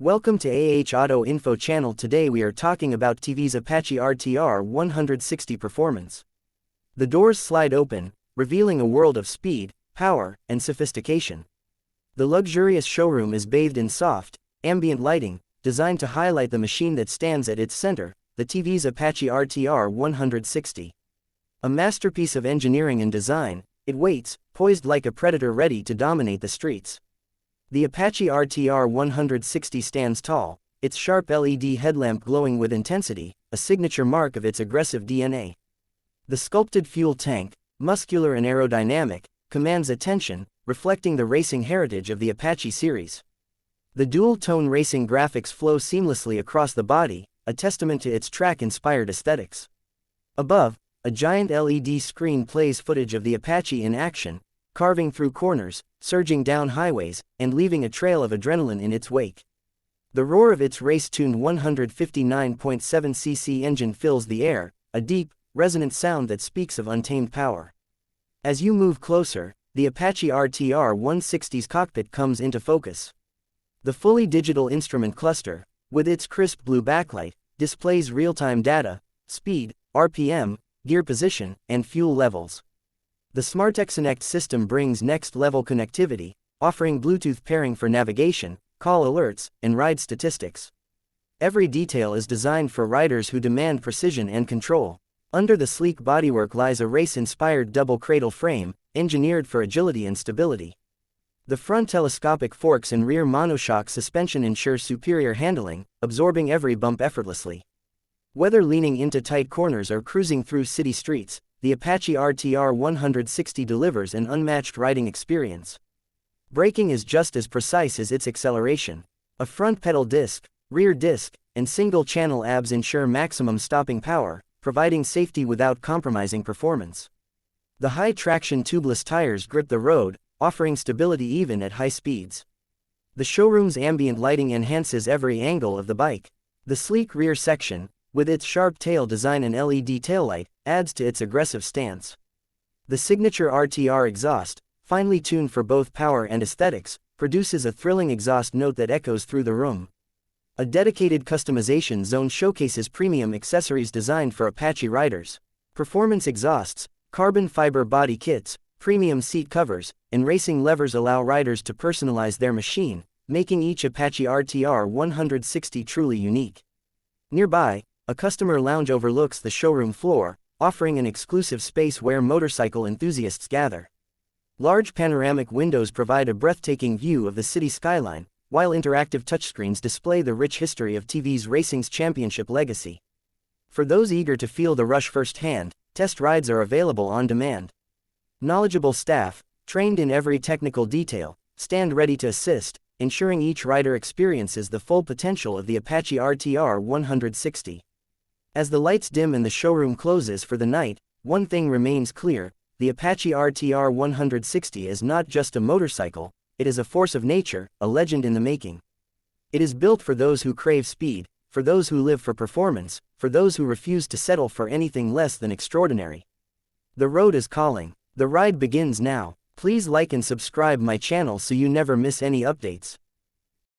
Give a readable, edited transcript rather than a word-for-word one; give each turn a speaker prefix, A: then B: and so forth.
A: Welcome to Auto Info channel. Today we are talking about TV's Apache RTR 160 performance. The doors slide open, revealing a world of speed, power, and sophistication. The luxurious showroom is bathed in soft, ambient lighting, designed to highlight the machine that stands at its center, the TV's Apache RTR 160. A masterpiece of engineering and design, it waits, poised like a predator ready to dominate the streets. The Apache RTR 160 stands tall, its sharp LED headlamp glowing with intensity, a signature mark of its aggressive DNA. The sculpted fuel tank, muscular and aerodynamic, commands attention, reflecting the racing heritage of the Apache series. The dual-tone racing graphics flow seamlessly across the body, a testament to its track-inspired aesthetics. Above, a giant LED screen plays footage of the Apache in action, carving through corners, surging down highways, and leaving a trail of adrenaline in its wake. The roar of its race-tuned 159.7cc engine fills the air, a deep, resonant sound that speaks of untamed power. As you move closer, the Apache RTR 160's cockpit comes into focus. The fully digital instrument cluster, with its crisp blue backlight, displays real-time data, speed, RPM, gear position, and fuel levels. The SmartXconnect system brings next-level connectivity, offering Bluetooth pairing for navigation, call alerts, and ride statistics. Every detail is designed for riders who demand precision and control. Under the sleek bodywork lies a race-inspired double cradle frame, engineered for agility and stability. The front telescopic forks and rear monoshock suspension ensure superior handling, absorbing every bump effortlessly. Whether leaning into tight corners or cruising through city streets, the Apache RTR 160 delivers an unmatched riding experience. Braking is just as precise as its acceleration. A front pedal disc, rear disc, and single-channel ABS ensure maximum stopping power, providing safety without compromising performance. The high-traction tubeless tires grip the road, offering stability even at high speeds. The showroom's ambient lighting enhances every angle of the bike. The sleek rear section, with its sharp tail design and LED taillight, adds to its aggressive stance. The signature RTR exhaust, finely tuned for both power and aesthetics, produces a thrilling exhaust note that echoes through the room. A dedicated customization zone showcases premium accessories designed for Apache riders. Performance exhausts, carbon fiber body kits, premium seat covers, and racing levers allow riders to personalize their machine, making each Apache RTR 160 truly unique. Nearby, a customer lounge overlooks the showroom floor, offering an exclusive space where motorcycle enthusiasts gather. Large panoramic windows provide a breathtaking view of the city skyline, while interactive touchscreens display the rich history of TV's racing's championship legacy. For those eager to feel the rush firsthand, test rides are available on demand. Knowledgeable staff, trained in every technical detail, stand ready to assist, ensuring each rider experiences the full potential of the Apache RTR 160. As the lights dim and the showroom closes for the night, one thing remains clear: the Apache RTR 160 is not just a motorcycle, it is a force of nature, a legend in the making. It is built for those who crave speed, for those who live for performance, for those who refuse to settle for anything less than extraordinary. The road is calling. The ride begins now. Please like and subscribe my channel so you never miss any updates.